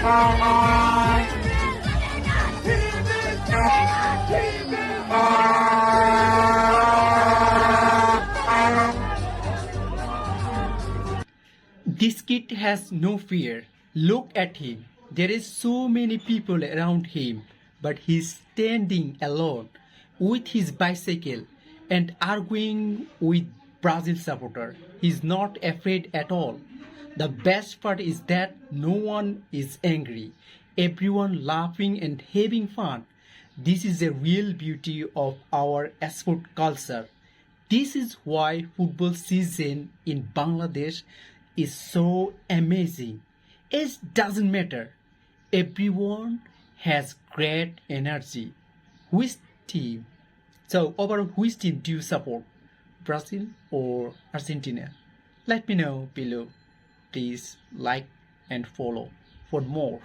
This kid has no fear. Look at him. There is so many people around him, but he's standing alone with his bicycle and arguing with Brazil supporter. He's not afraid at all. The best part is that no one is angry. Everyone laughing and having fun. This is the real beauty of our sport culture. This is why football season in Bangladesh is so amazing. It doesn't matter. Everyone has great energy. Which team? So, overall, which team do you support? Brazil or Argentina? Let me know below. Please like and follow for more.